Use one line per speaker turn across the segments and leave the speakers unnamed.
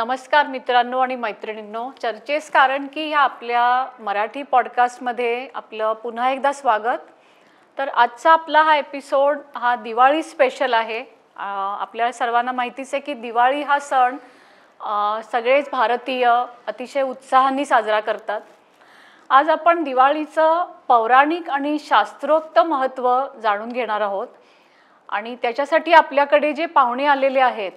नमस्कार मित्रांनो आणि मैत्रिणींनो, चर्चेस कारण की ह्या आपल्या मराठी पॉडकास्टमध्ये आपलं पुन्हा एकदा स्वागत. तर आजचा आपला हा एपिसोड हा दिवाळी स्पेशल आहे. आपल्याला सर्वांना माहितीच आहे की दिवाळी हा सण सगळेच भारतीय अतिशय उत्साहाने साजरा करतात. आज आपण दिवाळीचं पौराणिक आणि शास्त्रोक्त महत्त्व जाणून घेणार आहोत आणि त्याच्यासाठी आपल्याकडे जे पाहुणे आलेले आहेत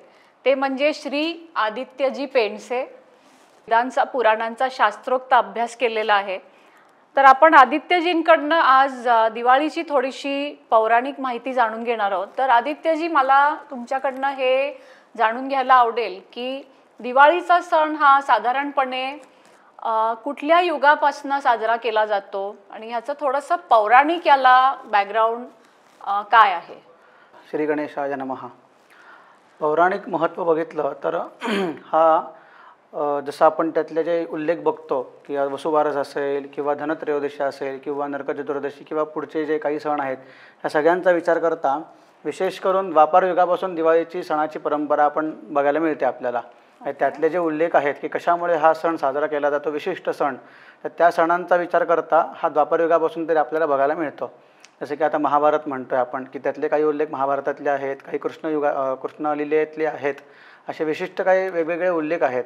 ते म्हणजे श्री आदित्यजी पेंडसे. वेदांचा पुराणांचा शास्त्रोक्त अभ्यास केलेला आहे. तर आपण आदित्यजींकडनं आज दिवाळीची थोडीशी पौराणिक माहिती जाणून घेणार आहोत. तर आदित्यजी, मला तुमच्याकडनं हे जाणून घ्यायला आवडेल की दिवाळीचा सण हा साधारणपणे कुठल्या युगापासून साजरा केला जातो आणि ह्याचं थोडंसं पौराणिक याला बॅकग्राऊंड काय आहे?
श्री गणेशाय नमः. पौराणिक महत्त्व बघितलं तर हा जसं आपण त्यातले जे उल्लेख बघतो की वसुबारस असेल किंवा धनत्रयोदशी असेल किंवा नरक चतुर्दशी किंवा पुढचे जे काही सण आहेत ह्या सगळ्यांचा विचार करता विशेष करून द्वापार युगापासून दिवाळीची सणाची परंपरा आपण बघायला मिळते आपल्याला. त्यातले जे उल्लेख आहेत की कशामुळे हा सण साजरा केला जातो, विशिष्ट सण, तर त्या सणांचा विचार करता हा द्वापार युगापासून तरी आपल्याला बघायला मिळतो. जसे की आता महाभारत म्हणतोय आपण की त्यातले काही उल्लेख महाभारतातले आहेत, काही कृष्ण लीलेतले आहेत, असे विशिष्ट काही वेगवेगळे उल्लेख आहेत.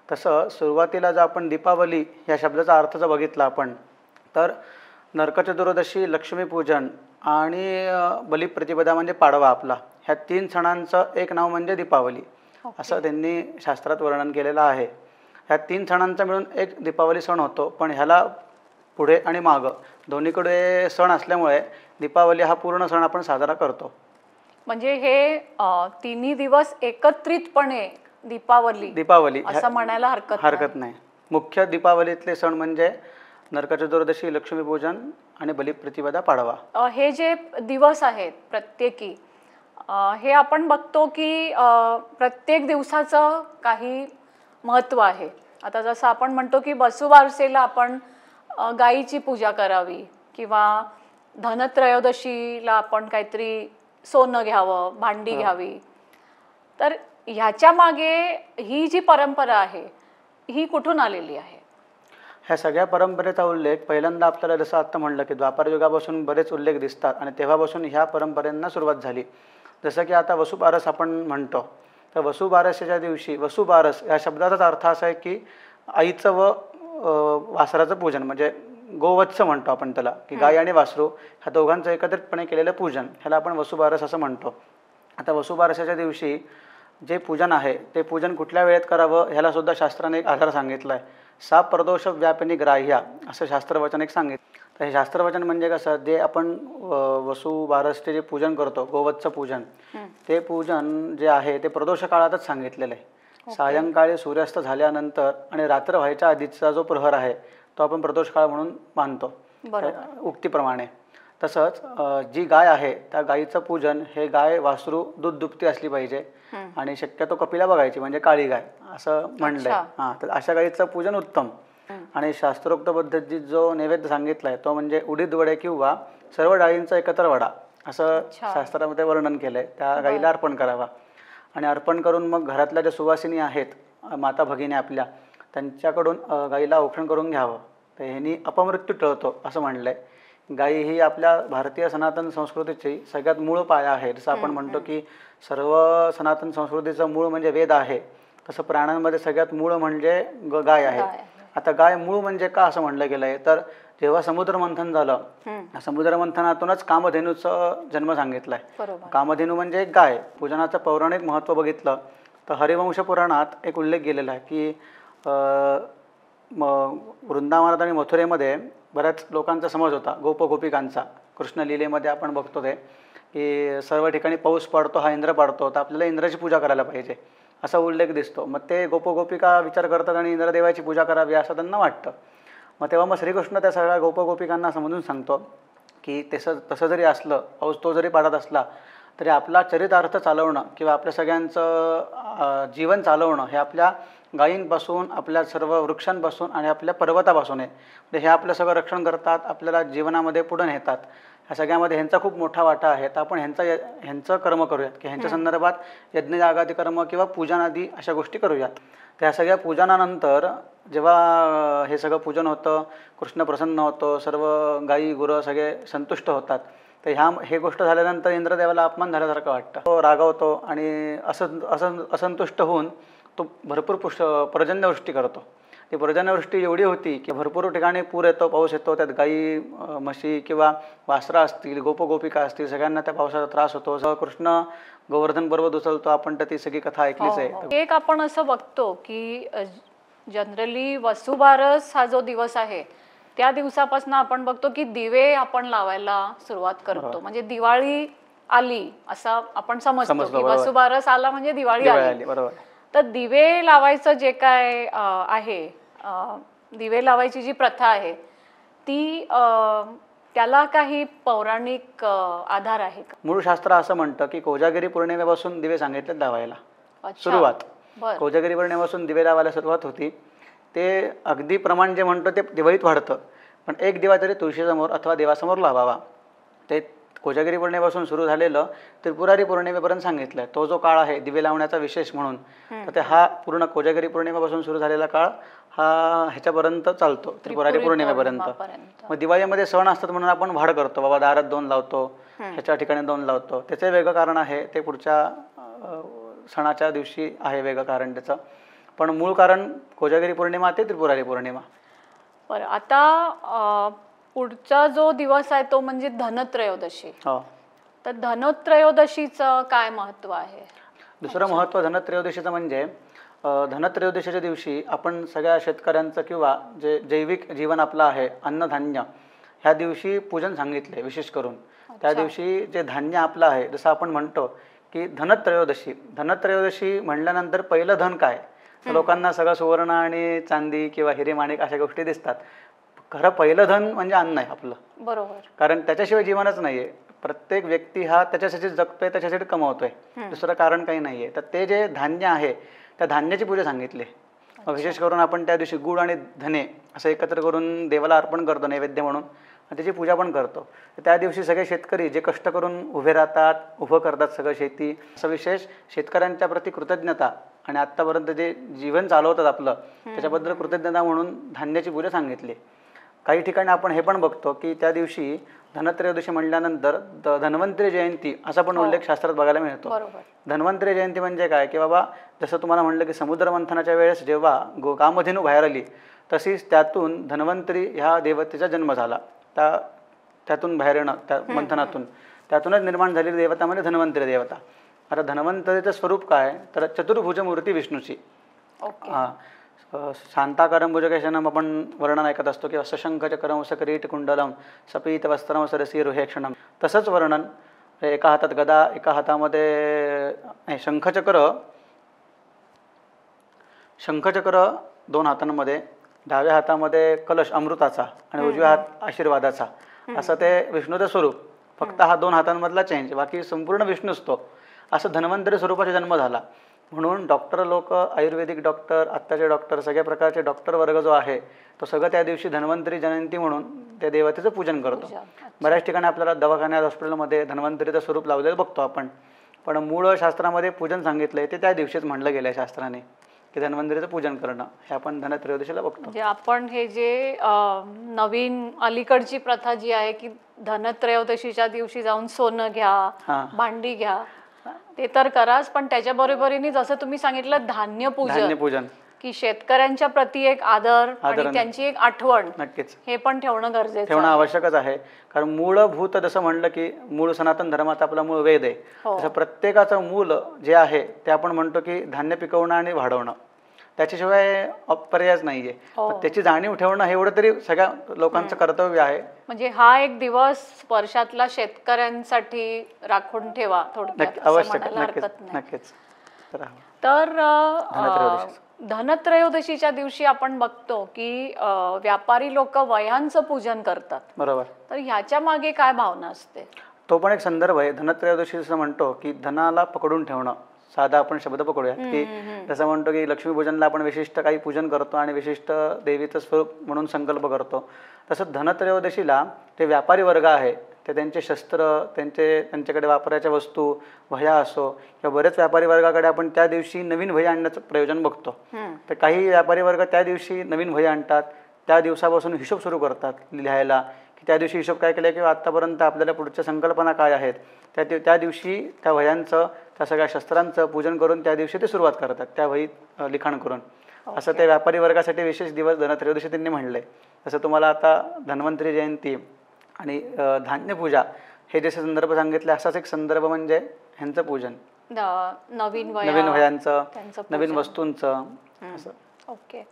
तसं सुरुवातीला जर आपण दीपावली या शब्दाचा अर्थ जर बघितला आपण तर नरक चतुर्दशी, लक्ष्मीपूजन आणि बलिप्रतिपदा म्हणजे पाडवा आपला, ह्या तीन सणांचं एक नाव म्हणजे दीपावली असं त्यांनी शास्त्रात वर्णन केलेलं आहे. ह्या तीन सणांचा मिळून एक दीपावली सण होतो. पण ह्याला पुढे आणि मागं दोन्हीकडे सण असल्यामुळे दीपावली हा पूर्ण सण आपण साजरा करतो.
म्हणजे हे तिन्ही दिवस एकत्रितपणे दीपावली असं म्हणायला हरकत नाही.
मुख्य दीपावलीतले सण म्हणजे नरक चतुर्दशी, लक्ष्मीपूजन आणि बलिप्रतिपदा, पाडवा.
हे जे दिवस आहेत प्रत्येकी, हे आपण बघतो की प्रत्येक दिवसाचं काही महत्त्व आहे. आता जसं आपण म्हणतो की वसुबारसेला आपण गाईची पूजा करावी किंवा धनत्रयोदशीला आपण काहीतरी सोनं घ्यावं, भांडी घ्यावी. तर ह्याच्या मागे ही जी परंपरा आहे ही कुठून आलेली आहे?
ह्या सगळ्या परंपरेचा उल्लेख पहिल्यांदा आपल्याला जसं आत्ता म्हणलं की द्वापार युगापासून बरेच उल्लेख दिसतात आणि तेव्हापासून ह्या परंपरेंना सुरुवात झाली. जसं की आता वसुबारस आपण म्हणतो, तर वसुबारसेच्या दिवशी, वसुबारस या शब्दाचाच अर्थ असा आहे की आईचं व वासराचं पूजन, म्हणजे गोवत्स म्हणतो आपण त्याला, की गाय आणि वासरू ह्या दोघांचं एकत्रितपणे केलेलं पूजन, ह्याला आपण वसुबारस असं म्हणतो. आता वसुबारसाच्या दिवशी जे पूजन आहे ते पूजन कुठल्या वेळेत करावं ह्याला सुद्धा शास्त्राने एक आधार सांगितला आहे. सा प्रदोष व्यापिनी ग्राह्या असं शास्त्रवचन एक सांगितलं. तर हे शास्त्रवचन म्हणजे कसं, जे आपण वसुबारसचे जे पूजन करतो, गोवत्स पूजन, ते पूजन जे आहे ते प्रदोष काळातच सांगितलेलं आहे. सायंकाळी सूर्यास्त झाल्यानंतर आणि रात्र व्हायच्या आधीचा जो प्रहर आहे तो आपण प्रदोष काळ म्हणून मानतो उक्तीप्रमाणे. तसंच जी गाय आहे त्या गायीचं पूजन हे गाय वासरू दूध दुभती असली पाहिजे आणि शक्यतो कपिला बघायची, म्हणजे काळी गाय असं म्हणलंय. तर अशा गायीचं पूजन उत्तम. आणि शास्त्रोक्त पद्धतीत जो नैवेद्य सांगितलाय तो म्हणजे उडीद वडे किंवा सर्व डाळींचा एकत्र वडा असं शास्त्रामध्ये वर्णन केलंय. त्या गायीला अर्पण करावा आणि अर्पण करून मग घरातल्या ज्या सुवासिनी आहेत, माता भगिनी आपल्या, त्यांच्याकडून गायीला औक्षण करून घ्यावं. तर ह्यांनी अपमृत्यू टळतो असं म्हणलंय. गायी ही आपल्या भारतीय सनातन संस्कृतीची सगळ्यात मूळ पाया आहे. जसं आपण म्हणतो की सर्व सनातन संस्कृतीचं मूळ म्हणजे वेद आहे, तसं प्राण्यांमध्ये सगळ्यात मूळ म्हणजे गाय आहे. आता गाय मूळ म्हणजे का असं म्हणलं गेलं आहे, तर जेव्हा समुद्रमंथन झालं, समुद्रमंथनातूनच कामधेनूचं जन्म सांगितलाय. कामधेनू म्हणजे एक गाय. पूजनाचं पौराणिक महत्त्व बघितलं तर हरिवंश पुराणात एक उल्लेख गेलेला आहे की वृंदावनात आणि मथुरेमध्ये बऱ्याच लोकांचा समज होता, गोपगोपिकांचा. कृष्ण लीलेमध्ये आपण बघतो ते की सर्व ठिकाणी पाऊस पडतो हा इंद्र पाडतो, तर आपल्याला इंद्राची पूजा करायला पाहिजे असा उल्लेख दिसतो. मग ते गोपगोपिका विचार करतात आणि इंद्रदेवाची पूजा करावी असं त्यांना वाटतं. मग तेव्हा मग श्रीकृष्ण त्या सगळ्या गोपगोपिकांना समजून सांगतो की तसं जरी असलं, पाऊस तो जरी पडत असला तरी आपला चरितार्थ चालवणं किंवा आपल्या सगळ्यांचं जीवन चालवणं हे आपल्या गायींपासून, आपल्या सर्व वृक्षांपासून आणि आपल्या पर्वतापासून आहे. म्हणजे हे आपलं सगळं रक्षण करतात, आपल्याला जीवनामध्ये पुढे नेतात. ह्या सगळ्यामध्ये ह्यांचा खूप मोठा वाटा आहे. तर आपण ह्यांचं कर्म करूयात की ह्यांच्या संदर्भात यज्ञयागादी कर्म किंवा पूजनादी अशा गोष्टी करूयात. त्या सगळ्या पूजनानंतर जेव्हा हे सगळं पूजन होतं, कृष्ण प्रसन्न होतो, सर्व गायी गुरं सगळे संतुष्ट होतात. तर हे गोष्ट झाल्यानंतर इंद्रदेवाला अपमान झाल्यासारखं वाटतं. तो रागावतो आणि असंतुष्ट होऊन तो भरपूर पर्जन्यवृष्टी करतो. ती पर्जन्यवृष्टी एवढी होती की भरपूर ठिकाणी पूर येतो, पाऊस येतो. त्यात गायी, म्हशी किंवा वासरा असतील, गोपगोपिका असतील, सगळ्यांना त्या पावसाचा त्रास होतो. कृष्ण गोवर्धन पर्वत उचलतो. आपण तर ती सगळी कथा ऐकलीच आहे.
एक आपण असं बघतो की जनरली वसुबारस हा जो दिवस आहे त्या दिवसापासून आपण बघतो की दिवे आपण लावायला सुरुवात करतो. म्हणजे दिवाळी आली असं आपण समजतो की वसुबारस आला म्हणजे दिवाळी आली.
बरोबर.
तर दिवे लावायचं जे काय आहे, दिवे लावायची जी प्रथा आहे ती त्याला काही पौराणिक आधार आहे का?
मूळ शास्त्र असं म्हणतं की कोजागिरी पौर्णिमेपासून दिवे सांगितले लावायला सुरुवात. कोजागिरी पौर्णिमेपासून दिवे लावायला सुरुवात होती. ते अगदी प्रमाण जे म्हणतो ते दिवाळीत वाढतं, पण एक दिवा तरी तुळशीसमोर अथवा देवासमोर लावावा. ते कोजागिरी पौर्णिमेपासून सुरू झालेलं त्रिपुरारी पौर्णिमेपर्यंत सांगितलं. तो जो काळ आहे दिवे लावण्याचा विशेष म्हणून, तर ते हा पूर्ण कोजागिरी पौर्णिमेपासून सुरू झालेला काळ हा ह्याच्यापर्यंत चालतो, त्रिपुरारी पौर्णिमेपर्यंत. मग दिवाळीमध्ये सण असतात म्हणून आपण वाढ करतो, बाबा दारात 2 लावतो, ह्याच्या ठिकाणी 2 लावतो. त्याचं वेगळं कारण आहे, ते पुढच्या सणाच्या दिवशी आहे वेगळं कारण त्याचं. पण मूळ कारण कोजागिरी पौर्णिमा ते त्रिपुरारी पौर्णिमा.
बरं, आता पुढचा जो दिवस आहे तो म्हणजे धनत्रयोदशी.
हो. तर
धनत्रयोदशीचं काय महत्त्व आहे?
दुसरं महत्त्व धनत्रयोदशीचं म्हणजे धनत्रयोदशीच्या दिवशी आपण सगळ्या शेतकऱ्यांचं किंवा जे जैविक जीवन आपलं आहे, अन्नधान्य, ह्या दिवशी पूजन सांगितले विशेष करून. त्या दिवशी जे धान्य आपलं आहे, जसं आपण म्हणतो की धनत्रयोदशी. धनत्रयोदशी म्हणल्यानंतर पहिलं धन काय? तर लोकांना सगळं सुवर्ण आणि चांदी किंवा हिरे माणिक अशा गोष्टी दिसतात. खरं पहिलं धन म्हणजे अन्न आहे आपलं.
बरोबर.
कारण त्याच्याशिवाय जीवनच नाहीये. प्रत्येक व्यक्ती हा त्याच्यासाठी जगतोय, त्याच्यासाठी कमवतोय, दुसरं कारण काही नाहीये. तर ते जे धान्य आहे त्या धान्याची पूजा सांगितली. विशेष करून आपण त्या दिवशी गुळ आणि धने असं एकत्र करून देवाला अर्पण करतो नैवेद्य म्हणून, आणि त्याची पूजा पण करतो. त्या दिवशी सगळे शेतकरी जे कष्ट करून उभे राहतात, उभं करतात सगळं शेती, असं विशेष शेतकऱ्यांच्या प्रती कृतज्ञता आणि आत्तापर्यंत जे जीवन चालवतात आपलं त्याच्याबद्दल कृतज्ञता म्हणून धान्याची पूजा सांगितली. काही ठिकाणी आपण हे पण बघतो की त्या दिवशी धनत्रयोदशी म्हणल्यानंतर धन्वंतरी जयंती असा पण उल्लेख शास्त्रात बघायला मिळतो. धन्वंतरी जयंती म्हणजे काय की बाबा, जसं तुम्हाला म्हणलं की समुद्र मंथनाच्या वेळेस जेव्हा कामधेनू बाहेर आली, तशीच त्यातून धन्वंतरी ह्या देवतेचा जन्म झाला. त्यातून बाहेर येणं, त्या मंथनातून त्यातूनच निर्माण झालेली देवता म्हणजे धन्वंतरी देवता. आता धन्वंतरीचं स्वरूप काय तर चतुर्भुज मूर्ती विष्णूची. शांताकारं भुजगेशनम आपण वर्णन ऐकत असतो की सशंख चक्रम सकरीट कुंडलम सपीत वस्त्रम सरसी रुहेक्षणम. तसंच वर्णन, एका हातात गदा, एका हातामध्ये शंखचक्र 2 हातांमध्ये, डाव्या हातामध्ये कलश अमृताचा आणि उजव्या हात आशीर्वादाचा, असं ते विष्णूचं स्वरूप. फक्त हा 2 हातांमधला चेंज, बाकी संपूर्ण विष्णूच तो. असं धन्वंतरी स्वरूपाचा जन्म झाला. म्हणून डॉक्टर लोक, आयुर्वेदिक डॉक्टर, आत्ताचे डॉक्टर, सगळ्या प्रकारचे डॉक्टर वर्ग जो आहे तो सगळं त्या दिवशी धन्वंतरी जयंती म्हणून त्या देवतेचं पूजन करतो. बऱ्याच ठिकाणी आपल्याला दवाखान्यात, हॉस्पिटलमध्ये धन्वंतरीचं स्वरूप लावलेलं बघतो आपण. पण मूळ शास्त्रामध्ये पूजन सांगितलंय ते त्या दिवशीच म्हणलं गेलंय शास्त्राने की धन्वंतरीचं पूजन करणं, हे आपण धनत्रयोदशीला बघतो.
म्हणजे आपण हे जे नवीन अलीकडची प्रथा जी आहे की धनत्रयोदशीच्या दिवशी जाऊन सोनं घ्या, भांडी घ्या, ते तर कराच, पण त्याच्या बरोबरीने जसं तुम्ही सांगितलं धान्य पूजन की शेतकऱ्यांच्या प्रती एक आदर आणि त्यांची एक आठवण,
नक्कीच
हे पण ठेवणं गरजेचं,
ठेवणं आवश्यकच आहे. कारण मूलभूत जसं म्हणलं की मूळ सनातन धर्माचा आपला मूळ वेद आहे, तसं प्रत्येकाचं मूल जे आहे ते आपण म्हणतो की धान्य पिकवणं आणि वाढवणं, त्याच्याशिवाय पर्यायच नाहीये. त्याची जाणीव ठेवणं हे एवढं तरी सगळ्या लोकांचं कर्तव्य आहे.
म्हणजे हा एक दिवस वर्षातला शेतकऱ्यांसाठी राखून ठेवा थोडक्यात,
आवश्यक. नक्कीच.
तर धनत्रयोदशीच्या दिवशी आपण बघतो की व्यापारी लोक वह्यांचं पूजन करतात.
बरोबर.
तर ह्याच्या मागे काय भावना असते?
तो पण एक संदर्भ आहे. धनत्रयोदशी जसं म्हणतो की धनाला पकडून ठेवणं, साधा आपण शब्द पकडूयात की जसं म्हणतो की लक्ष्मीपूजनला आपण विशिष्ट काही पूजन करतो आणि विशिष्ट देवीचं स्वरूप म्हणून संकल्प करतो, तसं धनत्रयोदशीला ते व्यापारी वर्ग आहे ते त्यांचे शस्त्र, त्यांच्याकडे वापरायच्या वस्तू, वह्या असो किंवा बरेच व्यापारी वर्गाकडे आपण त्या दिवशी नवीन वही आणण्याचं प्रयोजन बघतो. तर काही व्यापारी वर्ग त्या दिवशी नवीन वही आणतात, त्या दिवसापासून हिशोब सुरू करतात लिहायला की त्या दिवशी हिशोब काय केला किंवा आत्तापर्यंत आपल्याला पुढच्या संकल्पना काय आहेत त्या दिवशी त्या वह्यांचं, त्या सगळ्या शस्त्रांचं पूजन करून त्या दिवशी ते सुरुवात करतात त्या वहीत लिखाण करून. असं त्या व्यापारी वर्गासाठी विशेष दिवस धनत्रयोदशी त्यांनी म्हणलं आहे. जसं तुम्हाला आता धन्वंतरी जयंती आणि धान्यपूजा हे जसे संदर्भ सांगितले, असाच एक संदर्भ म्हणजे ह्यांचं पूजन,
नवीन
वह्यांचं, नवीन वस्तूंचं असं.
ओके.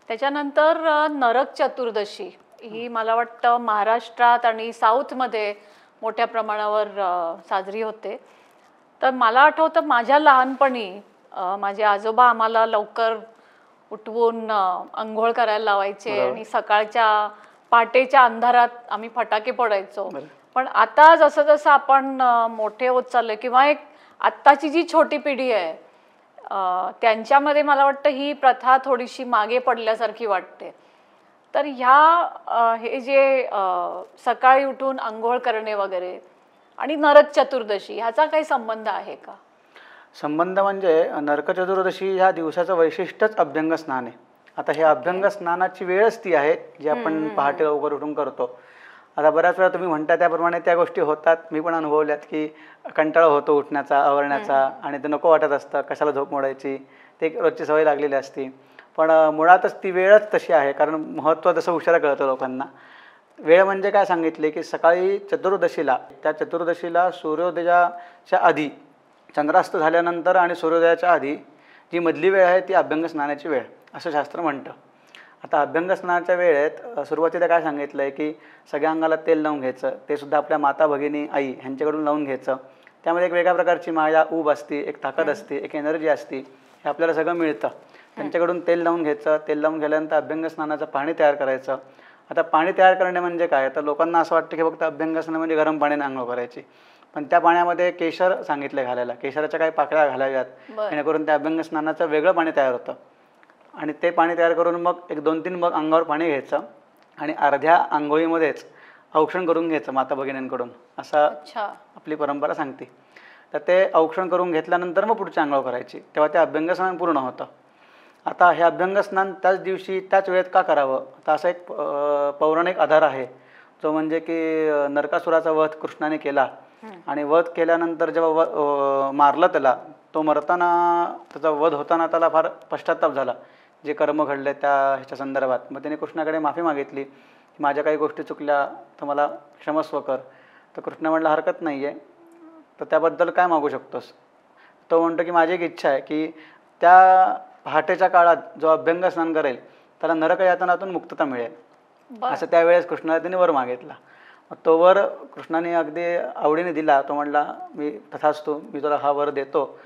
त्याच्यानंतर नरक चतुर्दशी ही मला वाटतं महाराष्ट्रात आणि साऊथमध्ये मोठ्या प्रमाणावर साजरी होते. तर मला आठवतं माझ्या लहानपणी माझे आजोबा आम्हाला लवकर उठवून अंघोळ करायला लावायचे आणि सकाळच्या पहाटेच्या अंधारात आम्ही फटाके फोडायचो. पण आता जसं जसं आपण मोठे होत चाललोय किंवा एक आत्ताची जी छोटी पिढी आहे त्यांच्यामध्ये मला वाटतं ही प्रथा थोडीशी मागे पडल्यासारखी वाटते. तर हे जे सकाळी उठून अंघोळ करणे वगैरे आणि नरक चतुर्दशी ह्याचा काही संबंध आहे का?
संबंध म्हणजे नरक चतुर्दशी ह्या दिवसाचं वैशिष्ट्यच अभ्यंग स्नान आहे. आता हे अभ्यंग स्नानाची वेळच ती आहे जी आपण पहाटे लवकर उठून करतो. आता बऱ्याच वेळा तुम्ही म्हणता त्याप्रमाणे त्या गोष्टी होतात, मी पण अनुभवल्यात की कंटाळा होतो उठण्याचा, आवरण्याचा आणि ते नको वाटत असतं, कशाला झोप मोडायची, ते रोजची सवय लागलेली असती. पण मुळातच ती वेळच तशी आहे, कारण महत्त्व तसं उशिरा कळतं लोकांना. वेळ म्हणजे काय सांगितले की सकाळी चतुर्दशीला, त्या चतुर्दशीला सूर्योदयाच्या आधी, चंद्रास्त झाल्यानंतर आणि सूर्योदयाच्या आधी जी मधली वेळ आहे ती अभ्यंग स्नानाची वेळ असं शास्त्र म्हणतं. आता अभ्यंग स्नानाच्या वेळेत सुरुवातीला काय सांगितलं आहे की सगळ्या अंगाला तेल लावून घ्यायचं, ते सुद्धा आपल्या माता भगिनी आई ह्यांच्याकडून लावून घ्यायचं. त्यामध्ये एक वेगळ्या प्रकारची माया, ऊब असते, एक ताकद असते, एक एनर्जी असते, हे आपल्याला सगळं मिळतं. त्यांच्याकडून तेल लावून घ्यायचं. तेल लावून गेल्यानंतर अभ्यंग स्नानाचं पाणी तयार करायचं. आता पाणी तयार करणे म्हणजे काय, तर लोकांना असं वाटतं की फक्त अभ्यंग स्नान म्हणजे गरम पाण्याने आंघोळ करायची, पण त्या पाण्यामध्ये केशर सांगितलं घालायला, केशराच्या काही पाकळ्या घालाव्यात जेणेकरून त्या अभ्यंग स्नानाचं वेगळं पाणी तयार होतं. आणि ते पाणी तयार करून मग एक 2-3 मग अंगावर पाणी घ्यायचं आणि अर्ध्या आंघोळीमध्येच औक्षण करून घ्यायचं माता भगिनींकडून, असा आपली परंपरा सांगते. तर ते औक्षण करून घेतल्यानंतर मग पुढची आंघोळ करायची, तेव्हा ते अभ्यंग स्नान पूर्ण होतं. आता हे अभ्यंग स्नान त्याच दिवशी त्याच वेळेत का करावं, तर असा एक पौराणिक आधार आहे, जो म्हणजे की नरकासुराचा वध कृष्णाने केला आणि वध केल्यानंतर जेव्हा मारलं त्याला, तो मरताना त्याचा वध होताना त्याला फार पश्चाताप झाला, जे कर्म घडले त्या ह्याच्या संदर्भात. मग त्याने कृष्णाकडे माफी मागितली की माझ्या काही गोष्टी चुकल्या तर मला क्षमस्व कर. तर कृष्ण म्हटलं हरकत नाही आहे, तर त्याबद्दल काय मागू शकतोस. तो म्हणतो की माझी एक इच्छा आहे की त्या पहाटेच्या काळात जो अभ्यंग स्नान करेल त्याला नरक यातनातून मुक्तता मिळेल, असं त्यावेळेस कृष्णाला त्याने वर मागितला. मग तो वर कृष्णाने अगदी आवडीने दिला. तो म्हणला मी तथास्तु, मी तुला हा वर देतो,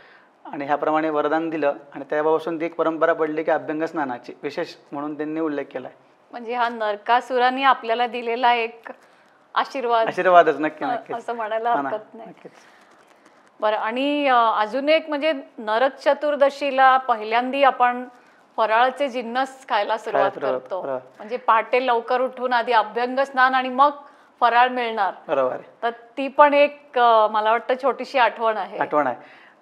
आणि ह्याप्रमाणे वरदान दिलं. आणि तेव्हापासून ती एक परंपरा पडली की अभ्यंग स्नानाची विशेष म्हणून त्यांनी उल्लेख केला आहे.
म्हणजे हा नरकासुराने आपल्याला दिलेला एक
आशीर्वादच. नक्की नक्की
असं म्हणायला हरकत नाही. बरं, आणि अजून एक म्हणजे नरक चतुर्दशीला पहिल्यांदा आपण फराळाचे जिन्नस खायला सुरुवात करतो. म्हणजे पहाटे लवकर उठून आधी अभ्यंग स्नान आणि मग फराळ मिळणार.
बरोबर.
तर ती पण एक मला वाटतं छोटीशी आठवण आहे.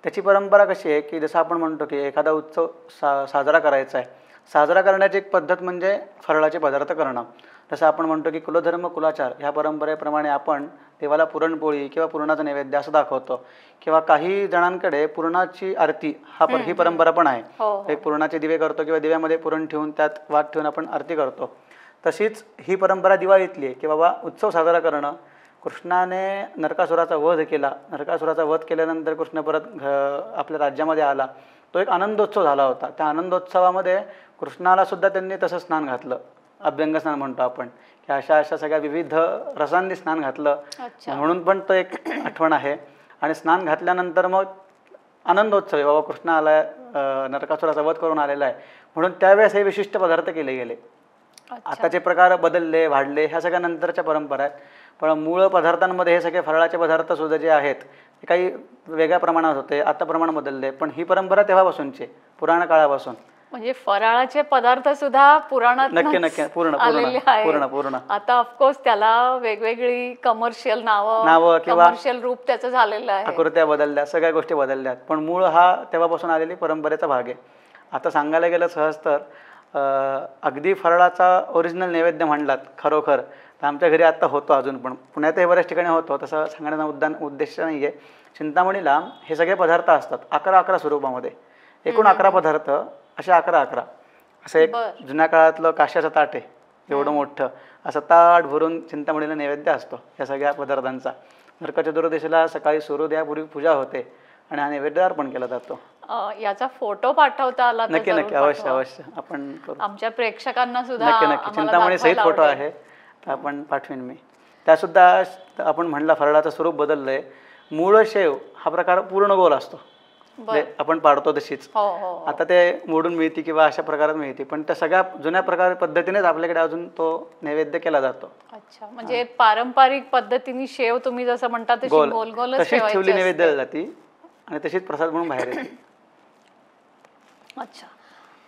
त्याची परंपरा कशी आहे की जसं आपण म्हणतो की एखादा उत्सव साजरा करायचा आहे, साजरा करण्याची एक पद्धत म्हणजे फराळाचे पदार्थ करणं. जसं आपण म्हणतो की कुलधर्म कुलाचार ह्या परंपरेप्रमाणे आपण देवाला पुरणपोळी किंवा पुरणाचा नैवेद्य असं दाखवतो, किंवा काही जणांकडे पुरणाची आरती ही परंपरा पण आहे. एक पुरणाचे दिवे करतो किंवा दिव्यामध्ये पुरण ठेवून त्यात वात ठेवून आपण आरती करतो. तशीच ही परंपरा दिवाळीतली आहे की बाबा उत्सव साजरा करणं. कृष्णाने नरकासुराचा वध केला, नरकासुराचा वध केल्यानंतर कृष्ण परत आपल्या राज्यामध्ये आला, तो एक आनंदोत्सव झाला होता. त्या आनंदोत्सवामध्ये कृष्णाला सुद्धा त्यांनी तसं स्नान घातलं, अभ्यंग स्नान म्हणतो आपण, की अशा सगळ्या विविध रसांनी स्नान घातलं, म्हणून पण तो एक आठवण आहे. आणि स्नान घातल्यानंतर मग आनंदोत्सव आहे, बाबा कृष्ण आला, नरकासुराचा वध करून आलेला आहे, म्हणून त्यावेळेस हे विशिष्ट पदार्थ केले गेले. आताचे प्रकार बदलले, वाढले, ह्या सगळ्या नंतरच्या परंपरा आहेत. पण मूळ पदार्थांमध्ये हे सगळे फराळाचे पदार्थ सुद्धा जे आहेत ते काही वेगळ्या प्रमाणात होते, आता प्रमाण बदलले, पण ही परंपरा तेव्हापासूनची पुराण काळापासून.
म्हणजे फराळाचे पदार्थ सुद्धा पुराणात
नक्की नक्की पूर्ण
आलेले
पूर्ण
आहेत.
पूर्ण
आता ऑफकोर्स त्याला वेगवेगळी कमर्शियल
नावं किंवा
कमर्शियल रूप त्याचं झालेलं आहे.
आकृत्या बदलल्या, सगळ्या गोष्टी बदलल्यात, पण मूळ हा तेव्हापासून आलेली परंपरेचा भाग आहे. आता सांगायला गेलं सहज तर अगदी फराळाचा ओरिजिनल नैवेद्य म्हणलात खरोखर तर आमच्या घरी आत्ता होतो अजून, पण पुण्यातही बऱ्याच ठिकाणी होतो, तसं सांगण्याचा उद्देश नाही आहे. चिंतामणीला हे सगळे पदार्थ असतात 11 स्वरूपामध्ये, एकूण 11 पदार्थ असे 11 असं एक जुन्या काळातलं काश्याचं ताट आहे एवढं मोठं, असं ताट भरून चिंतामणीला नैवेद्य असतो या सगळ्या पदार्थांचा. नरक चतुर्दशीला सकाळी सूर्योदयापूर्वी पूजा होते आणि हा नैवेद्य अर्पण केला जातो.
याचा फोटो पाठवता आला तर
नक्की
जरूर
नक्की अवश्य
पाठवा.
अवश्य आपण करू.
आमच्या प्रेक्षकांना सुद्धा
नक्की नक्की
आम्हाला
चिंतामणी सहित
दाखवायला
फोटो
आवडेल.
आहे, आपण पाठवीन मी. त्यासुद्धा आपण म्हणला फराळाचं स्वरूप बदललंय. मूळ शेव हा प्रकार पूर्ण गोल असतो, म्हणजे आपण पाडतो तशीच.
हो हो
आता ते मोडून मिळते किंवा अशा प्रकारात मिळते, पण त्या सगळ्या जुन्या प्रकार पद्धतीनेच आपल्याकडे अजून तो नैवेद्य केला जातो.
अच्छा, म्हणजे पारंपरिक पद्धतीने शेव तुम्ही जसं म्हणता तशी
गोल
गोल गोलच
तशीच ठेवली
ठेवायची
नैवेद्याला
असते.
जाती आणि तशीच प्रसाद म्हणून बाहेर येते.
अच्छा,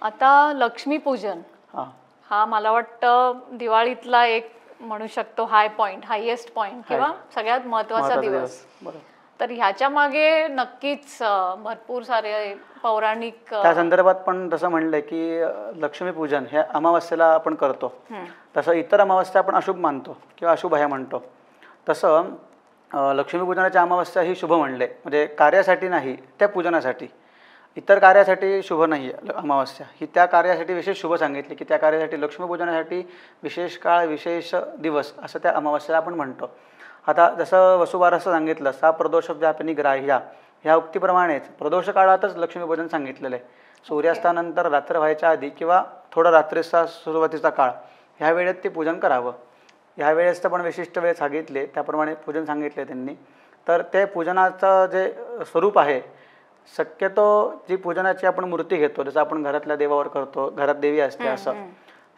आता लक्ष्मीपूजन
हां
हा मला वाटतं दिवाळीतला एक म्हणू शकतो हायएस्ट पॉइंट किंवा सगळ्यात महत्वाचा दिवस.
बरोबर.
तर ह्याच्या मागे नक्कीच भरपूर सारे पौराणिक
त्या संदर्भात पण तसं म्हणलंय की लक्ष्मीपूजन हे अमावस्येला आपण करतो, तसं इतर अमावस्या आपण अशुभ मानतो किंवा अशुभ आहे म्हणतो, तसं लक्ष्मीपूजनाची अमावस्या ही शुभ म्हणले, म्हणजे कार्यासाठी नाही, त्या पूजनासाठी. इतर कार्यासाठी शुभ नाही आहे अमावस्या, ही त्या कार्यासाठी विशेष शुभ सांगितली की त्या कार्यासाठी लक्ष्मीपूजनासाठी विशेष काळ विशेष दिवस असं त्या अमावस्याला आपण म्हणतो. आता जसं वसुबारसं सांगितलं सा प्रदोष व्यापिनी ग्राह्या, ह्या उक्तीप्रमाणेच प्रदोष काळातच लक्ष्मीपूजन सांगितलेलं आहे. सूर्यास्तानंतर रात्र व्हायच्या आधी किंवा थोडं रात्रीचा सुरुवातीचा काळ ह्या वेळेत ते पूजन करावं. ह्या वेळेस तर पण विशिष्ट वेळ सांगितले, त्याप्रमाणे पूजन सांगितले त्यांनी. तर ते पूजनाचं जे स्वरूप आहे, शक्यतो जी पूजनाची आपण मूर्ती घेतो, जसं आपण घरातल्या देवावर करतो, घरात देवी असते, असं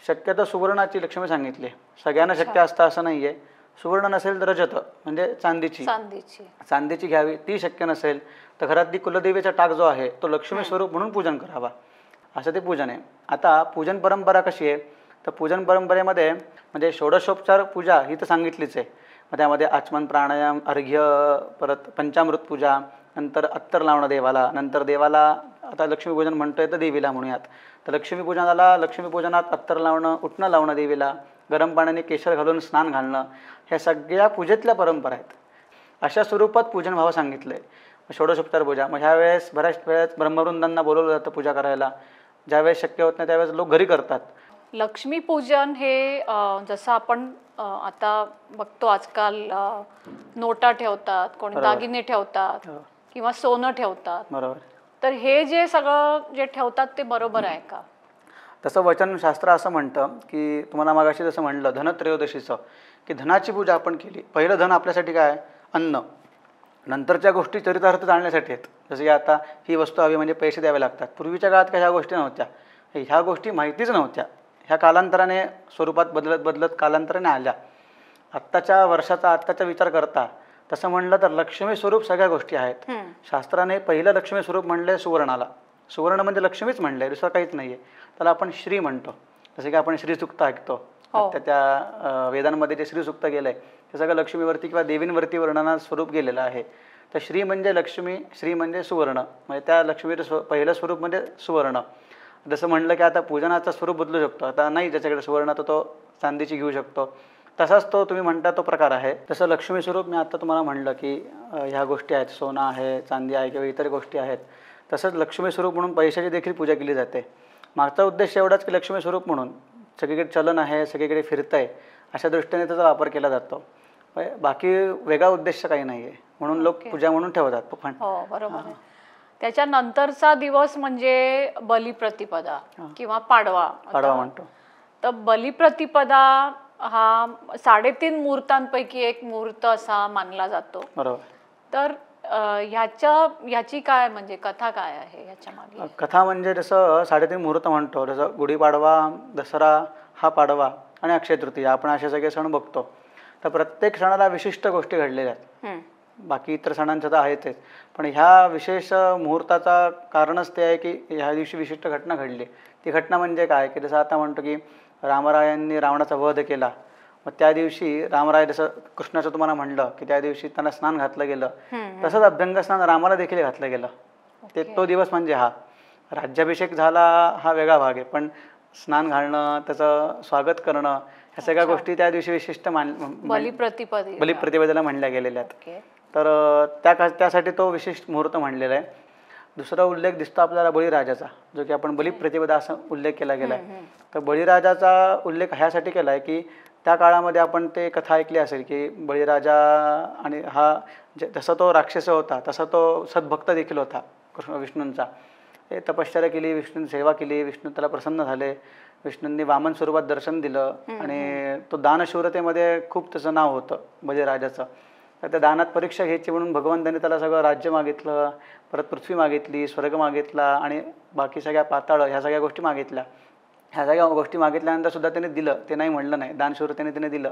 शक्यतो सुवर्णाची लक्ष्मी सांगितली. सगळ्यांना शक्य असतं असं नाही आहे. सुवर्ण नसेल तर रजत म्हणजे चांदीची घ्यावी, ती शक्य नसेल तर घरातली कुलदेवीचा टाक जो आहे तो लक्ष्मी स्वरूप म्हणून पूजन करावा, असं ते पूजन आहे. आता पूजन परंपरा कशी आहे, तर पूजन परंपरेमध्ये म्हणजे षोडशोपचार पूजा ही तर सांगितलीच आहे. मग त्यामध्ये आचमन, प्राणायाम, अर्घ्य, परत पंचामृत पूजा, नंतर अत्तर लावणं देवाला, नंतर देवाला आता लक्ष्मीपूजन म्हणतोय तर देवीला म्हणूयात, तर लक्ष्मीपूजनात अत्तर लावणं, उटणं लावणं देवीला, गरम पाण्याने केशर घालून स्नान घालणं, ह्या सगळ्या पूजेतल्या परंपरा आहेत. अशा स्वरूपात पूजन व्हावं सांगितलं आहे. षोडशोपचार पूजा, मग ह्या वेळेस बऱ्याच वेळेस ब्रह्मवृंदांना बोलवलं जातं पूजा करायला. ज्यावेळेस शक्य होत नाही त्यावेळेस लोक घरी करतात.
लक्ष्मीपूजन हे जसं आपण आता बघतो आजकाल नोटा ठेवतात, कोणी दागिने ठेवतात किंवा सोनं ठेवतात.
बरोबर.
तर हे जे सगळं जे ठेवतात ते बरोबर आहे का?
तसं वचनशास्त्र असं म्हणतं की तुम्हाला मागाशी जसं म्हणलं धनत्रयोदशीचं, की धनाची पूजा आपण केली. पहिलं धन आपल्यासाठी काय, अन्न. नंतरच्या गोष्टी चरितार्थ जाणण्यासाठी आहेत. जसं की आता ही वस्तू हवी म्हणजे पैसे द्यावे लागतात. पूर्वीच्या काळात काय ह्या गोष्टी नव्हत्या, ह्या गोष्टी माहितीच नव्हत्या. ह्या कालांतराने स्वरूपात बदलत कालांतराने आल्या. आत्ताचा विचार करता तसं म्हणलं तर लक्ष्मी स्वरूप सगळ्या गोष्टी आहेत. शास्त्राने पहिलं लक्ष्मी स्वरूप म्हणलंय सुवर्णाला. सुवर्ण म्हणजे लक्ष्मीच म्हणलंय, दुसरं काहीच नाहीये. त्याला आपण श्री म्हणतो. जसं की आपण श्रीसुक्त ऐकतो, त्या वेदांमध्ये जे श्रीसुक्त गेलंय ते सगळं लक्ष्मीवरती किंवा देवींवरती वर्णना स्वरूप गेलेलं आहे. तर श्री म्हणजे लक्ष्मी, श्री म्हणजे सुवर्ण, म्हणजे त्या लक्ष्मीचं पहिलं स्वरूप म्हणजे सुवर्ण. जसं म्हणलं की आता पूजनाचं स्वरूप बदलू शकतो, आता नाही ज्याच्याकडे सुवर्ण तर तो चांदीची घेऊ शकतो, तसाच तो तुम्ही म्हणता तो प्रकार आहे. तसं लक्ष्मी स्वरूप मी आता तुम्हाला म्हणलं की ह्या गोष्टी आहेत, सोनं आहे, चांदी आहे किंवा इतर गोष्टी आहेत. तसंच लक्ष्मी स्वरूप म्हणून पैशाची देखील पूजा केली जाते. मागचा उद्देश एवढाच की लक्ष्मी स्वरूप म्हणून सगळीकडे चलन आहे, सगळीकडे फिरतं आहे, अशा दृष्टीने त्याचा वापर केला जातो. बाकी वेगळा उद्देश काही नाही आहे, म्हणून लोक पूजा म्हणून ठेवतात.
हो बरोबर आहे. त्याच्यानंतरचा दिवस म्हणजे बलिप्रतिपदा किंवा पाडवा
म्हणतो.
तर बलिप्रतिपदा हा 3.5 मुहूर्तांपैकी एक मुहूर्त असा मानला जातो.
बरोबर.
तर ह्याची काय म्हणजे कथा काय आहे ह्याच्या मागे?
कथा म्हणजे जसं 3.5 मुहूर्त म्हणतो, जसं गुढीपाडवा, दसरा हा पाडवा आणि अक्षय तृतीया आपण असे सगळे सण बघतो. तर प्रत्येक सणाला विशिष्ट गोष्टी घडलेल्या आहेत.
हम्म.
बाकी इतर सणांचं तर आहेतच, पण ह्या विशेष मुहूर्ताचा कारणच ते आहे की ह्या दिवशी विशिष्ट घटना घडली. ती घटना म्हणजे काय की जसं आता म्हणतो की रामरायांनी रावणाचा वध केला, मग त्या दिवशी रामराय, जसं कृष्णाचं तुम्हाला म्हणलं की त्या दिवशी त्यांना स्नान घातलं गेलं, तसंच अभ्यंग स्नान रामाला देखील घातलं गेलं. ते तो दिवस म्हणजे हा राज्याभिषेक झाला हा वेगळा भाग आहे, पण स्नान घालणं, त्याचं स्वागत करणं, ह्या सगळ्या गोष्टी त्या दिवशी विशिष्ट बलिप्रतिपदेला म्हणल्या गेलेल्या आहेत.
ओके.
तर त्यासाठी तो विशिष्ट मुहूर्त म्हणलेला आहे. दुसरा उल्लेख दिसतो आपल्याला बळीराजाचा, जो की आपण बलिप्रतिपदा असं उल्लेख केला गेला आहे. तर बळीराजाचा उल्लेख ह्यासाठी केला आहे की त्या काळामध्ये आपण ते कथा ऐकली असेल की बळीराजा आणि हा जसा तो राक्षस होता तसा तो सद्भक्त देखील होता कृष्ण विष्णूंचा. हे तपश्चर्या केली, विष्णूंची सेवा केली, विष्णू त्याला प्रसन्न झाले, विष्णूंनी वामन स्वरूपात दर्शन दिलं आणि तो दानशूरतेमध्ये खूप त्याचं नाव होतं बळीराजाचं. तर त्या दानात परीक्षा घ्यायची म्हणून भगवंतांनी त्याला सगळं राज्य मागितलं, परत पृथ्वी मागितली, स्वर्ग मागितला आणि बाकी सगळ्या पाताळ ह्या सगळ्या गोष्टी मागितल्या. ह्या सगळ्या गोष्टी मागितल्यानंतर सुद्धा त्याने दिलं, ते नाही म्हणलं नाही, दानशूरतेने त्याने दिलं.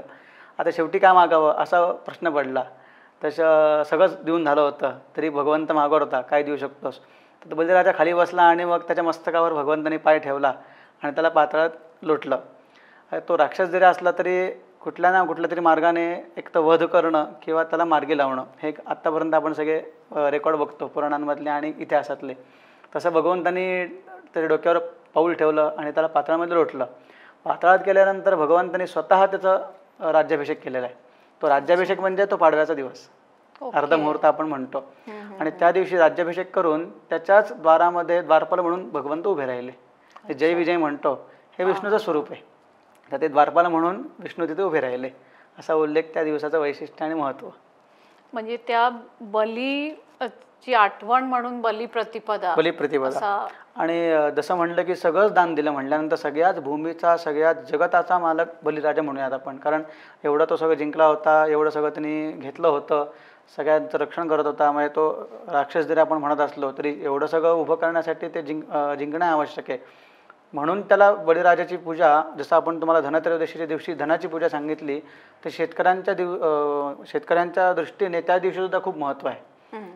आता शेवटी काय मागावं असा प्रश्न पडला. तसं सगळंच देऊन झालं होतं तरी भगवंत मागवत होता, काय देऊ शकतोस. तर बळीराजा खाली बसला आणि मग त्याच्या मस्तकावर भगवंतांनी पाय ठेवला आणि त्याला पाताळात लोटलं. तो राक्षस जरी असला तरी कुठल्या ना कुठल्या तरी मार्गाने एक तर वध करणं किंवा त्याला मार्गी लावणं, हे एक आत्तापर्यंत आपण सगळे रेकॉर्ड बघतो पुराणांमधले आणि इतिहासातले. तसं भगवंतांनी त्याच्या डोक्यावर पाऊल ठेवलं आणि त्याला पाताळामध्ये लोटलं. पाताळात गेल्यानंतर भगवंतांनी स्वतः त्याचा राज्याभिषेक केलेला आहे. तो राज्याभिषेक म्हणजे तो पाडव्याचा दिवस, अर्धमुहूर्त आपण म्हणतो. आणि त्या दिवशी राज्याभिषेक करून त्याच्याच द्वारामध्ये द्वारपाल म्हणून भगवंत उभे राहिले. जय विजय म्हणतो हे विष्णूचं स्वरूप आहे, तर ते द्वारपाल म्हणून विष्णू तिथे उभे राहिले, असा उल्लेख त्या दिवसाचं वैशिष्ट्य आणि महत्त्व.
म्हणजे त्या बलीची आठवण म्हणून बलिप्रतिपदा.
आणि जसं म्हणलं की सगळंच दान दिलं म्हटल्यानंतर सगळ्याच भूमीचा, सगळ्याच जगताचा मालक बलिराजा म्हणूयात आपण. कारण एवढं तो सगळं जिंकला होता, एवढं सगळं त्यांनी घेतलं होतं, सगळ्यांचं रक्षण करत होता. म्हणजे तो राक्षस जरी आपण म्हणत असलो तरी एवढं सगळं उभं करण्यासाठी ते जिंकणं आवश्यक आहे. म्हणून त्याला बळीराजाची पूजा, जसं आपण तुम्हाला धनत्रयोदशीच्या दिवशी धनाची पूजा सांगितली, तर शेतकऱ्यांच्या दृष्टीने त्या दिवशीसुद्धा खूप महत्त्व आहे.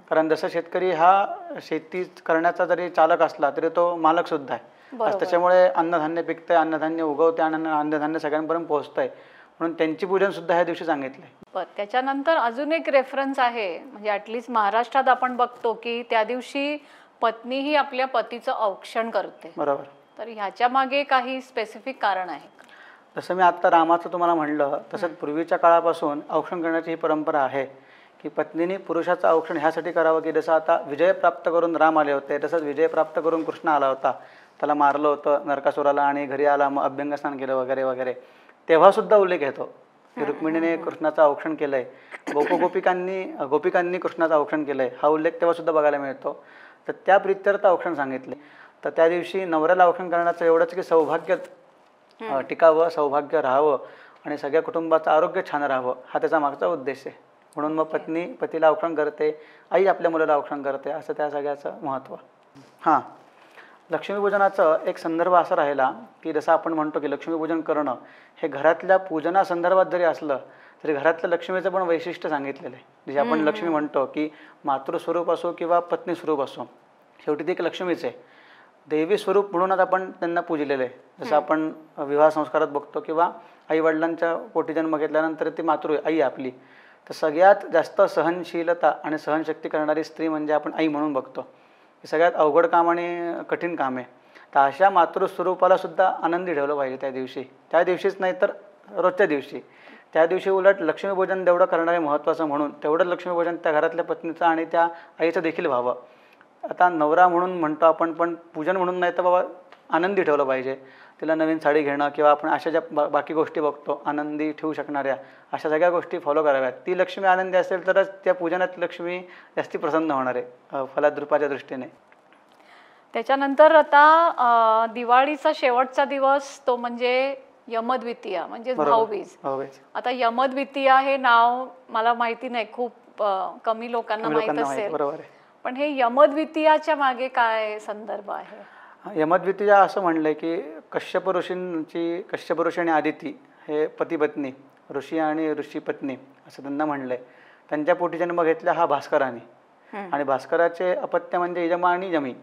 कारण जसं शेतकरी हा शेती करण्याचा जरी चालक असला तरी तो मालकसुद्धा आहे. त्याच्यामुळे अन्नधान्य पिकतंय, अन्नधान्य उगवते आणि अन्नधान्य सगळ्यांपर्यंत पोहोचतंय, म्हणून त्यांची पूजन सुद्धा ह्या दिवशी सांगितलंय.
त्याच्यानंतर अजून एक रेफरन्स आहे, म्हणजे ॲटलिस्ट महाराष्ट्रात आपण बघतो की त्या दिवशी पत्नी ही आपल्या पतीचं औक्षण करते.
बरोबर.
तर ह्याच्या मागे काही स्पेसिफिक कारण आहे?
जसं मी आत्ता रामाचं तुम्हाला म्हणलं तसंच पूर्वीच्या काळापासून औक्षण करण्याची ही परंपरा आहे की पत्नीने पुरुषाचं औक्षण ह्यासाठी करावं की जसं आता विजय प्राप्त करून राम आले होते, तसंच विजय प्राप्त करून कृष्ण आला होता, त्याला मारलं होतं नरकासुराला आणि घरी आला, मग अभ्यंगस्नान केलं वगैरे वगैरे, तेव्हासुद्धा उल्लेख येतो की रुक्मिणीने कृष्णाचं औक्षण केलंय, गोपिकांनी कृष्णाचं औक्षण केलंय, हा उल्लेख तेव्हासुद्धा बघायला मिळतो. तर त्या प्रित्यर्थ औक्षण सांगितले. तर त्या दिवशी नवऱ्याला औक्षण करण्याचं एवढंच की सौभाग्य टिकावं, सौभाग्य राहावं आणि सगळ्या कुटुंबाचं आरोग्य छान राहावं, हा त्याचा मागचा उद्देश आहे. म्हणून मग पत्नी पतीला औक्षण करते, आई आपल्या मुलाला औक्षण करते, असं त्या सगळ्याचं महत्त्व. हां, लक्ष्मीपूजनाचं एक संदर्भ असा राहिला की जसं आपण म्हणतो की लक्ष्मीपूजन करणं हे घरातल्या पूजनासंदर्भात जरी असलं तरी घरातल्या लक्ष्मीचं पण वैशिष्ट्य सांगितलेलं आहे. जे आपण लक्ष्मी म्हणतो की मातृस्वरूप असो किंवा पत्नी स्वरूप असो, शेवटी ती एक लक्ष्मीच आहे. देवी स्वरूप म्हणूनच आपण त्यांना पूजलेलं आहे. जसं आपण विवाह संस्कारात बघतो किंवा आईवडिलांच्या पोटी जन्म घेतल्यानंतर ती मातृ आई आपली. तर सगळ्यात जास्त सहनशीलता आणि सहनशक्ती करणारी स्त्री म्हणजे आपण आई म्हणून बघतो. हे सगळ्यात अवघड काम आणि कठीण काम आहे. तर अशा मातृस्वरूपाला सुद्धा आनंदी ठेवलं पाहिजे त्या दिवशी. त्या दिवशीच नाही तर रोजच्या दिवशी. त्या दिवशी उलट लक्ष्मीपूजन जेवढं करणार आहे महत्त्वाचं, म्हणून तेवढं लक्ष्मीपूजन त्या घरातल्या पत्नीचं आणि त्या आईचं देखील व्हावं. आता नवरा म्हणून म्हणतो आपण, पण पूजन म्हणून नाही तर बाबा आनंदी ठेवलं पाहिजे. तिला नवीन साडी घेणं किंवा आपण अशा ज्या बाकी गोष्टी बघतो आनंदी ठेवू शकणाऱ्या, अशा सगळ्या गोष्टी फॉलो कराव्यात. ती लक्ष्मी आनंदी असेल तरच त्या पूजनात लक्ष्मी जास्ती प्रसन्न होणार आहे फलद्रूपाच्या दृष्टीने.
त्याच्यानंतर आता दिवाळीचा शेवटचा दिवस तो म्हणजे यमद्वितीया, म्हणजे भाऊबीज. आता यमद्वितीया हे नाव मला माहिती नाही, खूप कमी लोकांना माहित असेल.
बरोबर आहे.
पण हे यमद्वितीयाच्या मागे काय संदर्भ आहे?
यमद्वितीया असं म्हणलंय की कश्यप ऋषी आणि आदिती हे पती पत्नी ऋषी आणि ऋषी पत्नी असं त्यांना म्हणलंय. त्यांच्या पोटी जन्म घेतला हा भास्कराने. आणि भास्कराचे अपत्य म्हणजे यम आणि यमी.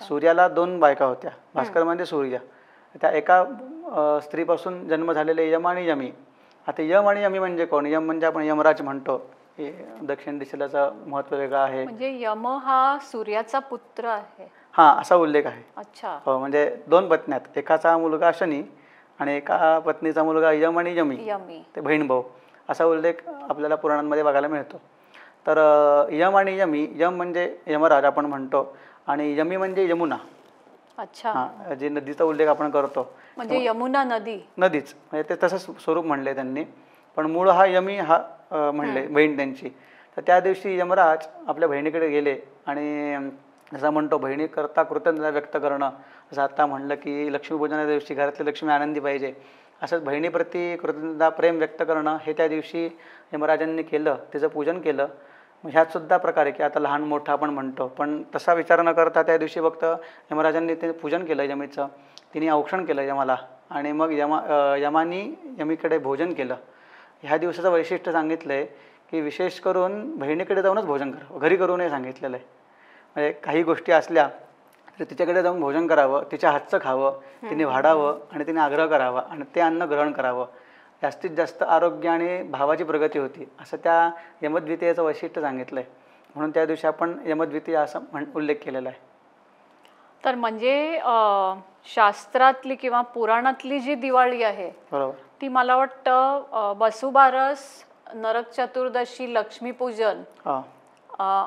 सूर्याला 2 बायका होत्या. भास्कर म्हणजे सूर्य. त्या एका स्त्रीपासून जन्म झालेले यम आणि यमी. आता यम आणि यमी म्हणजे कोण? यम म्हणजे आपण यमराज म्हणतो. हे दक्षिण दिशेलाचा महत्त्व वेगळं आहे.
म्हणजे यम हा सूर्याचा पुत्र आहे.
हां, असा उल्लेख आहे.
अच्छा.
हो, म्हणजे 2 पत्न्या आहेत. एकाचा मुलगा शनी आणि एका पत्नीचा मुलगा यम आणि यमी. ते बहीण भाऊ असा उल्लेख आपल्याला पुराणांमध्ये बघायला मिळतो. तर यम आणि यमी, यम म्हणजे यमराज आपण म्हणतो आणि यमी म्हणजे यमुना.
अच्छा.
हां, जे नदीचा उल्लेख आपण करतो
म्हणजे यमुना नदीच
म्हणजे ते तसंच स्वरूप म्हणले त्यांनी. पण मूळ हा यमी हा म्हणले बहीण त्यांची. तर त्या दिवशी यमराज आपल्या बहिणीकडे गेले आणि जसं म्हणतो बहिणीकरता कृतज्ञता व्यक्त करणं. जसं आता म्हणलं की लक्ष्मीपूजनाच्या दिवशी घरातली लक्ष्मी आनंदी पाहिजे, असंच बहिणीप्रती कृतज्ञता प्रेम व्यक्त करणं हे त्या दिवशी यमराजांनी केलं. तिचं पूजन केलं. मग ह्यात सुद्धा प्रकार आहे की आता लहान मोठं आपण म्हणतो, पण तसा विचार न करता त्या दिवशी फक्त यमराजांनी ते पूजन केलं यमीचं. तिने औक्षण केलं यमाला आणि मग यमानी यमीकडे भोजन केलं. ह्या दिवसाचं वैशिष्ट्य सांगितलं आहे की विशेष करून बहिणीकडे जाऊनच भोजन करावं, घरी करू नये सांगितलेलं आहे. म्हणजे काही गोष्टी असल्या तर तिच्याकडे जाऊन भोजन करावं, तिच्या हातचं खावं, तिने वाढावं आणि तिने आग्रह करावा आणि ते अन्न ग्रहण करावं. जास्तीत जास्त आरोग्य आणि भावाची प्रगती होती असं त्या यमद्वितीयेचं वैशिष्ट्य सांगितलं आहे. म्हणून त्या दिवशी आपण यमद्वितीय असं उल्लेख केलेला आहे.
तर म्हणजे शास्त्रातली किंवा पुराणातली जी दिवाळी आहे
बरोबर,
ती मला वाटतं वसुबारस, नरक चतुर्दशी, लक्ष्मीपूजन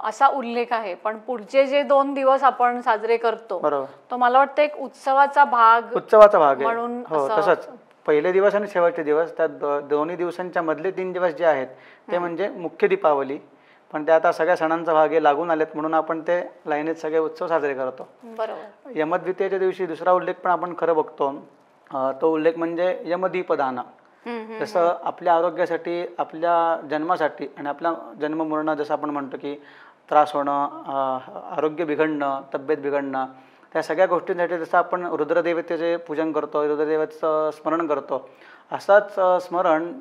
असा उल्लेख आहे. पण पुढचे जे 2 दिवस आपण साजरे करतो
बरोबर,
तो मला वाटतं एक उत्सवाचा भाग
आहे
म्हणून.
हो, तसंच पहिले दिवस आणि शेवटचे दिवस त्या दोन्ही दिवसांच्या मधले 3 दिवस जे आहेत ते म्हणजे मुख्य दीपावली. पण ते आता सगळ्या सणांचा भाग हे लागून आलेत म्हणून आपण ते लाईनीत सगळे उत्सव साजरे करतो.
बरोबर.
यमद्वितीयेच्या दिवशी दुसरा उल्लेख पण आपण खरं बघतो. तो उल्लेख म्हणजे यमदीपदान. जसं आपल्या आरोग्यासाठी, आपल्या जन्मासाठी आणि आपल्या जन्ममरण जसं आपण म्हणतो की त्रास होणं, आरोग्य बिघडणं, तब्येत बिघडणं, त्या सगळ्या गोष्टींसाठी जसं आपण रुद्रदेवतेचे पूजन करतो, रुद्रदेवतेचं स्मरण करतो, असंच स्मरण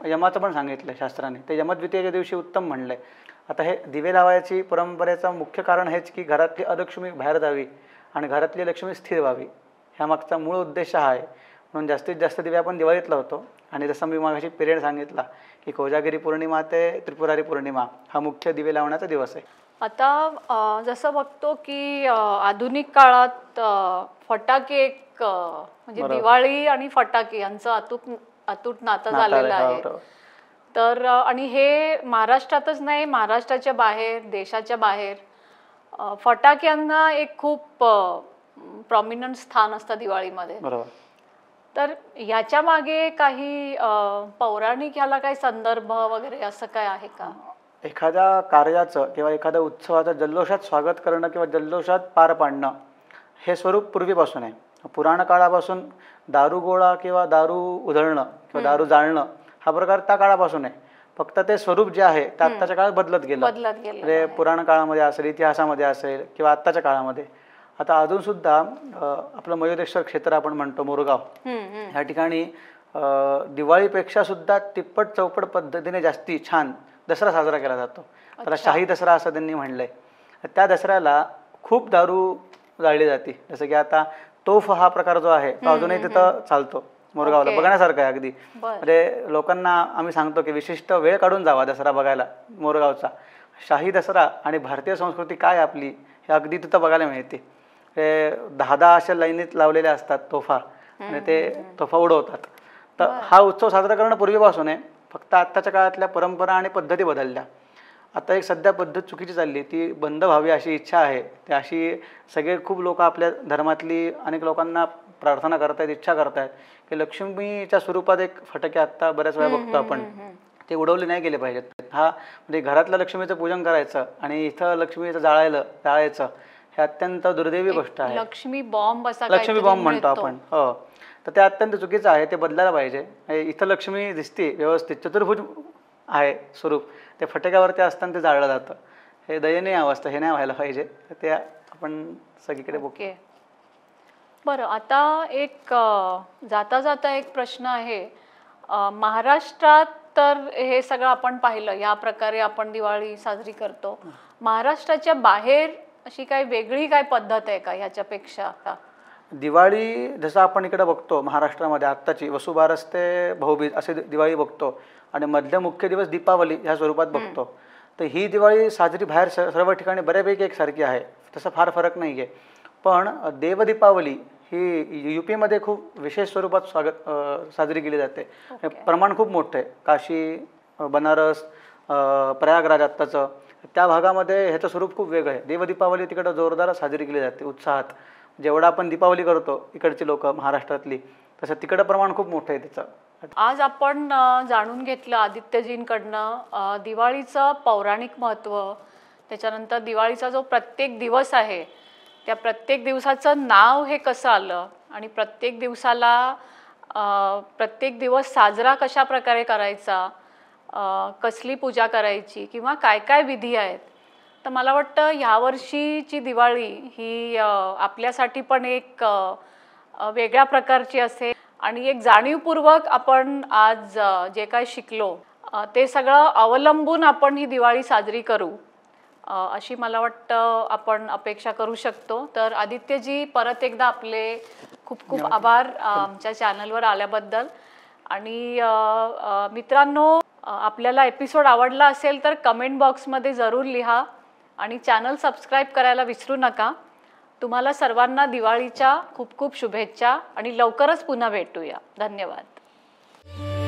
यमाचं पण सांगितलं आहे शास्त्राने. ते यमद्वितीयेच्या दिवशी उत्तम म्हणलं आहे. आता हे दिवे लावायची परंपरेचं मुख्य कारण हेच की घरातली अलक्ष्मी बाहेर जावी आणि घरातली लक्ष्मी स्थिर व्हावी. ह्यामागचा मूळ उद्देश हा आहे. म्हणून जास्तीत जास्त दिवे आपण दिवाळीत लावतो. आणि जसं मी मागाशी पिरियड सांगितला की कोजागिरी पौर्णिमा ते त्रिपुरारी पौर्णिमा हा मुख्य दिवे लावण्याचा दिवस आहे.
आता जसं बघतो की आधुनिक काळात फटाके एक म्हणजे दिवाळी आणि फटाके यांचं अतूट नातं झालेलं आहे. तर आणि हे महाराष्ट्रातच नाही, महाराष्ट्राच्या बाहेर, देशाच्या बाहेर फटाक्यांना एक खूप प्रॉमिनंट स्थान असतं दिवाळीमध्ये.
बरोबर.
तर ह्याच्या मागे काही पौराणिक ह्याला काही संदर्भ वगैरे असं काय आहे का?
एखाद्या कार्याचं किंवा एखाद्या उत्सवाचं जल्लोषात स्वागत करणं किंवा जल्लोषात पार पाडणं हे स्वरूप पूर्वीपासून आहे. पुराण काळापासून दारू गोळा किंवा दारू उधळणं किंवा दारू जाळणं हा प्रकार त्या काळापासून आहे. फक्त ते स्वरूप जे आहे ते आत्ताच्या काळात बदलत गेलं. म्हणजे पुराण काळामध्ये असेल, इतिहासामध्ये असेल किंवा आत्ताच्या काळामध्ये. आता अजूनसुद्धा आपलं मयुरेश्वर क्षेत्र आपण म्हणतो मोरगाव, ह्या ठिकाणी दिवाळीपेक्षा सुद्धा तिप्पट चौपट पद्धतीने जास्ती छान दसरा साजरा केला जातो. त्याला शाही दसरा असं त्यांनी म्हणलंय. त्या दसऱ्याला खूप दारू जाळली जाते. जसं की आता तोफ हा प्रकार जो आहे तो अजूनही तिथं चालतो मोरगावला, बघण्यासारखं आहे अगदी. म्हणजे लोकांना आम्ही सांगतो की विशिष्ट वेळ काढून जावा दसरा बघायला मोरगावचा. शाही दसरा आणि भारतीय संस्कृती काय आपली हे अगदी तिथं बघायला मिळते. हे 10 अशा लाईनीत लावलेल्या असतात तोफा आणि ते तोफा उडवतात. तर हा उत्सव साजरा करणं पूर्वीपासून आहे. फक्त आत्ताच्या काळातल्या परंपरा आणि पद्धती बदलल्या. आता एक सध्या पद्धत चुकीची चालली, ती बंद व्हावी अशी इच्छा आहे. ते अशी सगळे खूप लोक आपल्या धर्मातली अनेक लोकांना प्रार्थना करतायत, इच्छा करतायत की लक्ष्मीच्या स्वरूपात एक फटाके आत्ता बऱ्याच वेळा बघतो आपण, ते उडवले नाही गेले पाहिजेत. हा म्हणजे घरातल्या लक्ष्मीचं पूजन करायचं आणि इथं लक्ष्मीचं जाळायचं हे अत्यंत दुर्दैवी गोष्ट आहे.
लक्ष्मी बॉम्ब
म्हणतो आपण. हो, तर ते अत्यंत चुकीचं आहे. ते बदलायला पाहिजे. इथं लक्ष्मी दिसते व्यवस्थित, चतुर्भुज आहे स्वरूप, ते फटाक्यावरती असताना ते जाळलं जातं. हे दयनीय अवस्था, हे नाही व्हायला पाहिजे. ते आपण सगळीकडे बघू.
बरं, आता एक जाता जाता एक प्रश्न आहे. महाराष्ट्रात तर हे सगळं आपण पाहिलं, या प्रकारे आपण दिवाळी साजरी करतो. महाराष्ट्राच्या बाहेर अशी काही वेगळी काय पद्धत आहे का ह्याच्यापेक्षा?
दिवाळी जसं आपण इकडे बघतो महाराष्ट्रामध्ये आत्ताची वसुबारस ते भाऊबीज असे दिवाळी बघतो आणि मधले मुख्य दिवस दीपावली ह्या स्वरूपात बघतो. तर ही दिवाळी साजरी बाहेर सर्व ठिकाणी बऱ्यापैकी एकसारखी आहे, तसं फार फरक नाही आहे. पण देवदीपावली ही UP मध्ये खूप विशेष स्वरूपात साजरी केली जाते. प्रमाण खूप मोठं आहे. काशी, बनारस, प्रयागराज आत्ताचं त्या भागामध्ये ह्याचं स्वरूप खूप वेगळं आहे. देवदीपावली तिकडं जोरदार साजरी केली जाते उत्साहात. जेवढा आपण दीपावली करतो इकडची लोक महाराष्ट्रातली, तसं तिकडं प्रमाण खूप मोठं आहे त्याचं.
आज आपण जाणून घेतलं आदित्यजींकडनं दिवाळीचं पौराणिक महत्त्व, त्याच्यानंतर दिवाळीचा जो प्रत्येक दिवस आहे त्या प्रत्येक दिवसाचं नाव हे कसं आलं आणि प्रत्येक दिवसाला प्रत्येक दिवस साजरा कशा प्रकारे करायचा, कसली पूजा करायची किंवा काय काय विधी आहेत. तर मला वाटतं ह्यावर्षीची दिवाळी ही आपल्यासाठी पण एक वेगळ्या प्रकारची असेल आणि एक जाणीवपूर्वक आपण आज जे काय शिकलो ते सगळं अवलंबून आपण ही दिवाळी साजरी करू, अशी मला वाटतं आपण अपेक्षा करू शकतो. तर आदित्यजी, परत एकदा आपले खूप खूप आभार आमच्या चॅनलवर आल्याबद्दल. आणि मित्रांनो, आपल्याला एपिसोड आवडला असेल तर कमेंट बॉक्समध्ये जरूर लिहा आणि चॅनल सबस्क्राईब करायला विसरू नका. तुम्हाला सर्वांना दिवाळीच्या खूप खूप शुभेच्छा आणि लवकरच पुन्हा भेटूया. धन्यवाद.